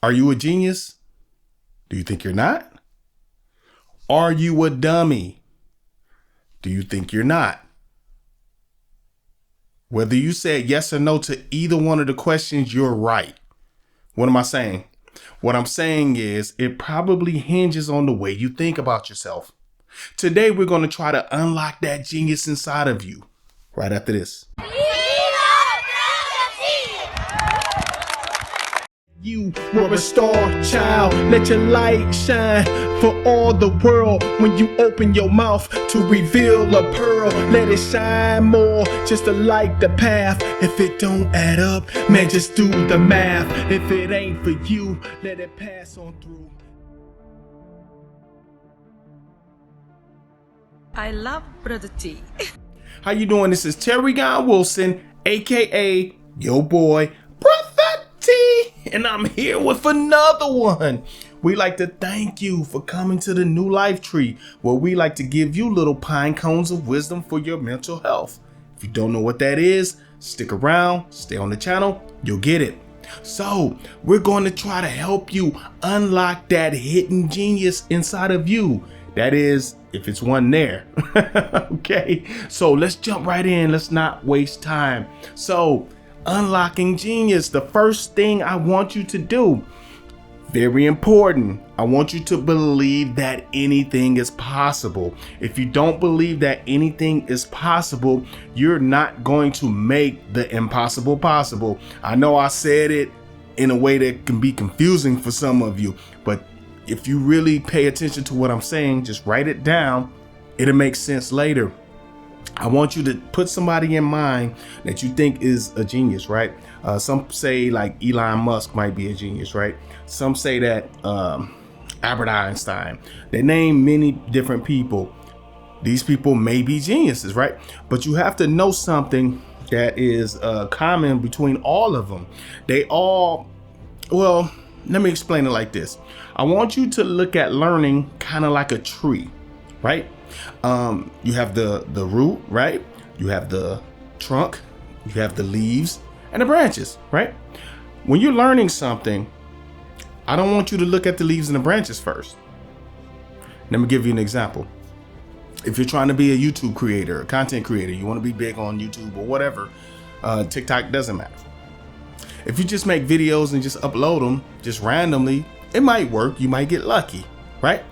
Are you a genius? Do you think you're not? Are you a dummy? Do you think you're not? Whether you said yes or no to either one of the questions, you're right. What am I saying? What I'm saying is it probably hinges on the way you think about yourself. Today, we're going to try to unlock that genius inside of you right after this. You were a star child, let your light shine for all the world. When you open your mouth to reveal a pearl, let it shine more, just to light the path. If it don't add up, man, just do the math. If it ain't for you, let it pass on through. I love Brotha T. How you doing? This is Terry Wilson, aka your boy Brotha T, and I'm here with another one. We like to thank you for coming to the New Life Tree, where we like to give you little pine cones of wisdom for your mental health. If you don't know what that is, stick around, stay on the channel, you'll get it. So we're going to try to help you unlock that hidden genius inside of you. That is, if it's one there. Okay, so let's jump right in. Let's not waste time. So unlocking genius, the first thing I want you to do, very important, I want you to believe that anything is possible. If you don't believe that anything is possible, you're not going to make the impossible possible. I know I said it in a way that can be confusing for some of you, but if you really pay attention to what I'm saying, just write it down. It'll make sense later. I want you to put somebody in mind that you think is a genius, right? Some say like Elon Musk might be a genius, right? Some say that Albert Einstein. They name many different people. These people may be geniuses, right? But you have to know something that is common between all of them. They all, well, let me explain it like this. I want you to look at learning kind of like a tree, right? You have the root, right? You have the trunk, you have the leaves and the branches, right? When you're learning something, I don't want you to look at the leaves and the branches first. Let me give you an example. If you're trying to be a YouTube creator, a content creator, you want to be big on YouTube or whatever, TikTok, doesn't matter. If you just make videos and just upload them just randomly, it might work. You might get lucky, right?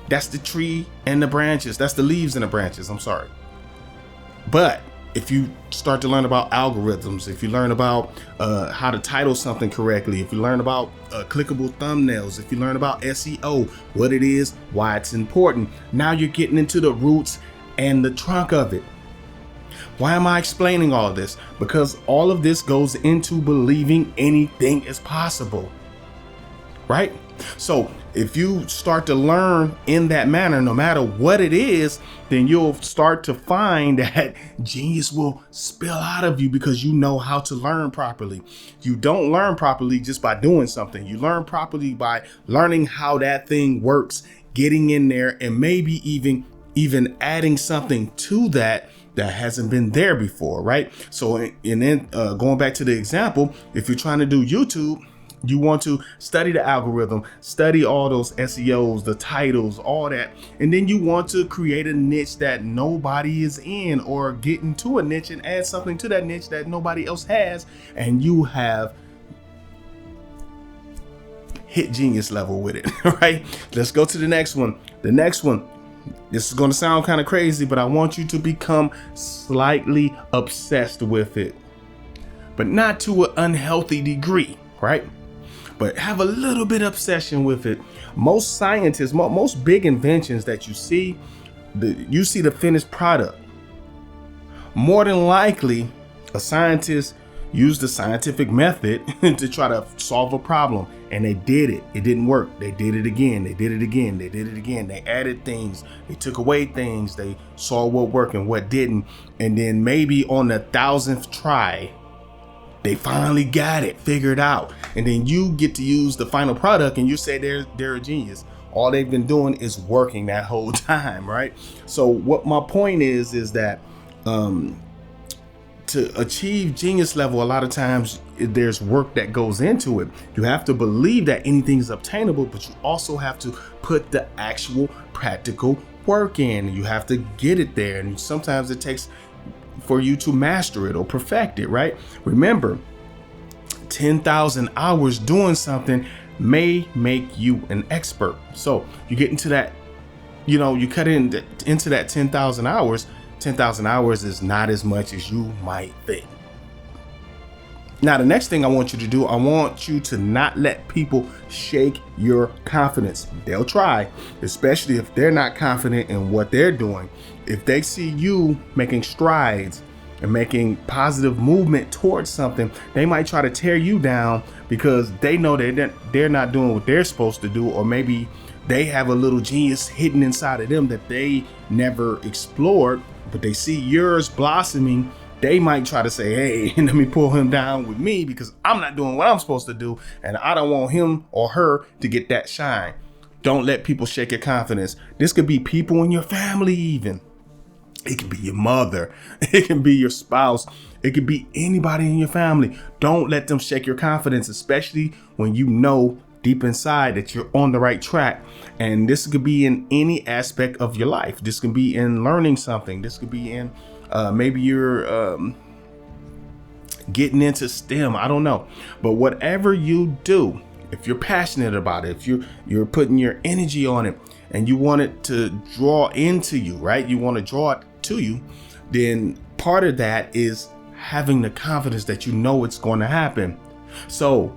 That's the tree and the branches. That's the leaves and the branches. I'm sorry. But if you start to learn about algorithms, if you learn about how to title something correctly, if you learn about clickable thumbnails, if you learn about SEO, what it is, why it's important, now you're getting into the roots and the trunk of it. Why am I explaining all of this? Because all of this goes into believing anything is possible, right? So if you start to learn in that manner, no matter what it is, then you'll start to find that genius will spill out of you because you know how to learn properly. You don't learn properly just by doing something. You learn properly by learning how that thing works, getting in there, and maybe even adding something to that hasn't been there before, right? So, and then going back to the example, if you're trying to do YouTube, you want to study the algorithm, study all those SEOs, the titles, all that. And then you want to create a niche that nobody is in, or get into a niche and add something to that niche that nobody else has. And you have hit genius level with it, right? Let's go to the next one. The next one. This is going to sound kind of crazy, but I want you to become slightly obsessed with it, but not to an unhealthy degree, right? But have a little bit obsession with it. Most scientists, most big inventions that you see the finished product. More than likely, a scientist used the scientific method to try to solve a problem, and they did it. It didn't work. They did it again. They did it again. They did it again. They added things. They took away things. They saw what worked and what didn't. And then maybe on the 1,000th try, they finally got it figured out. And then you get to use the final product and you say they're a genius. All they've been doing is working that whole time, right? So what my point is that to achieve genius level, a lot of times there's work that goes into it. You have to believe that anything is obtainable, but you also have to put the actual practical work in. You have to get it there. And sometimes it takes for you to master it or perfect it, right? Remember, 10,000 hours doing something may make you an expert. So you get into that, you cut into that 10,000 hours. 10,000 hours is not as much as you might think. Now, the next thing I want you to do, I want you to not let people shake your confidence. They'll try, especially if they're not confident in what they're doing. If they see you making strides and making positive movement towards something, they might try to tear you down because they know that they're not doing what they're supposed to do, or maybe they have a little genius hidden inside of them that they never explored, but they see yours blossoming. They might try to say, hey, let me pull him down with me because I'm not doing what I'm supposed to do, and I don't want him or her to get that shine. Don't let people shake your confidence. This could be people in your family even. It can be your mother. It can be your spouse. It could be anybody in your family. Don't let them shake your confidence, especially when you know deep inside that you're on the right track. And this could be in any aspect of your life. This can be in learning something. This could be in maybe you're getting into STEM. I don't know. But whatever you do, if you're passionate about it, if you're putting your energy on it and you want it to draw into you, right? You want to draw it to you, then part of that is having the confidence that you know it's going to happen. So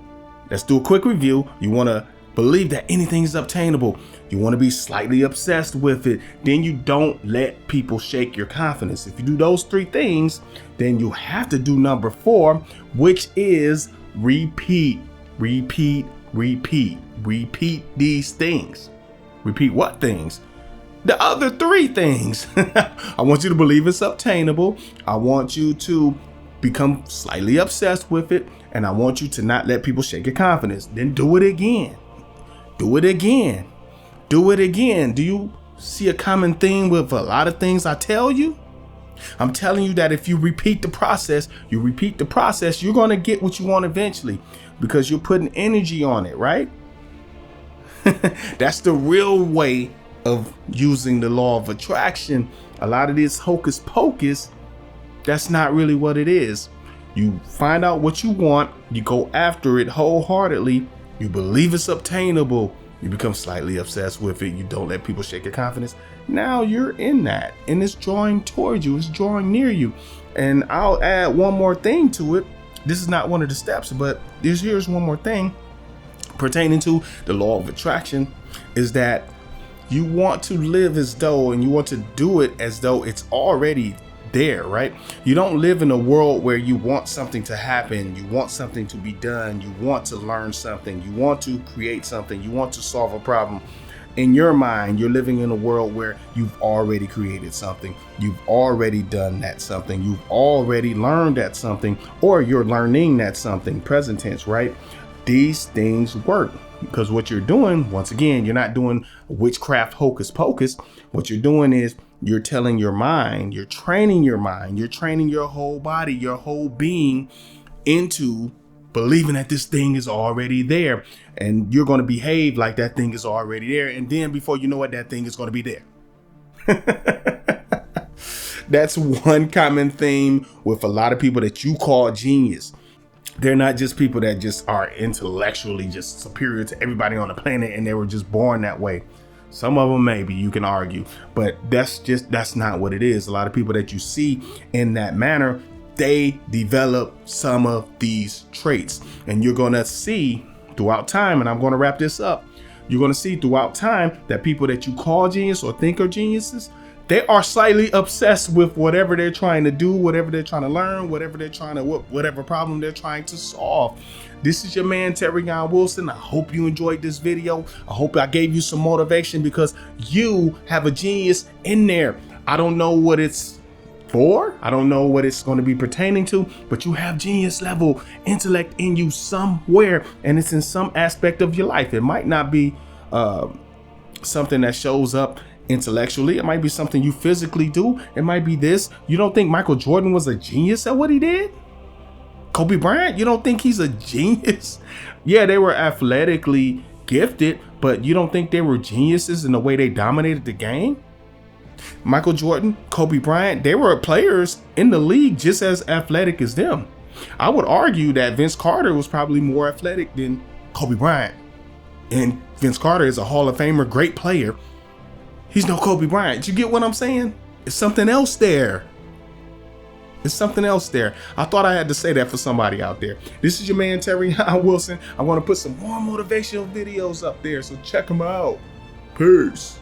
let's do a quick review. You want to believe that anything is obtainable. You want to be slightly obsessed with it. Then you don't let people shake your confidence. If you do those three things, then you have to do number 4, which is repeat, repeat, repeat, repeat these things. Repeat what things? The other 3 things. I want you to believe it's obtainable. I want you to become slightly obsessed with it. And I want you to not let people shake your confidence. Then do it again. Do it again. Do it again. Do you see a common theme with a lot of things I tell you? I'm telling you that if you repeat the process, you're going to get what you want eventually because you're putting energy on it, right? That's the real way of using the law of attraction. A lot of this hocus pocus, that's not really what it is. You find out what you want, you go after it wholeheartedly, you believe it's obtainable, you become slightly obsessed with it, you don't let people shake your confidence. Now you're in that, and it's drawing towards you, it's drawing near you. And I'll add one more thing to it. This is not one of the steps, but here's one more thing pertaining to the law of attraction, is that you want to live as though, and you want to do it as though it's already there, right? You don't live in a world where you want something to happen, you want something to be done, you want to learn something, you want to create something, you want to solve a problem. In your mind, you're living in a world where you've already created something, you've already done that something, you've already learned that something, or you're learning that something, present tense, right? These things work because what you're doing, once again, you're not doing witchcraft hocus pocus. What you're doing is you're telling your mind, you're training your mind, you're training your whole body, your whole being into believing that this thing is already there, and you're going to behave like that thing is already there. And then before you know it, that thing is going to be there. That's one common theme with a lot of people that you call genius. They're not just people that just are intellectually just superior to everybody on the planet and they were just born that way. Some of them, maybe you can argue, but that's not what it is. A lot of people that you see in that manner, they develop some of these traits, and you're going to see throughout time. And I'm going to wrap this up. You're going to see throughout time that people that you call genius or think are geniuses, they are slightly obsessed with whatever they're trying to do, whatever they're trying to learn, whatever problem they're trying to solve. This is your man, Terry Wilson. I hope you enjoyed this video. I hope I gave you some motivation because you have a genius in there. I don't know what it's for. I don't know what it's going to be pertaining to, but you have genius level intellect in you somewhere, and it's in some aspect of your life. It might not be something that shows up intellectually. It might be something you physically do. It might be this. You don't think Michael Jordan was a genius at what he did? Kobe Bryant, you don't think he's a genius? Yeah, they were athletically gifted, but you don't think they were geniuses in the way they dominated the game? Michael Jordan, Kobe Bryant, they were players in the league just as athletic as them. I would argue that Vince Carter was probably more athletic than Kobe Bryant. And Vince Carter is a Hall of Famer, great player. He's no Kobe Bryant. You get what I'm saying? It's something else there. It's something else there. I thought I had to say that for somebody out there. This is your man, Terry Wilson. I want to put some more motivational videos up there, so check them out. Peace.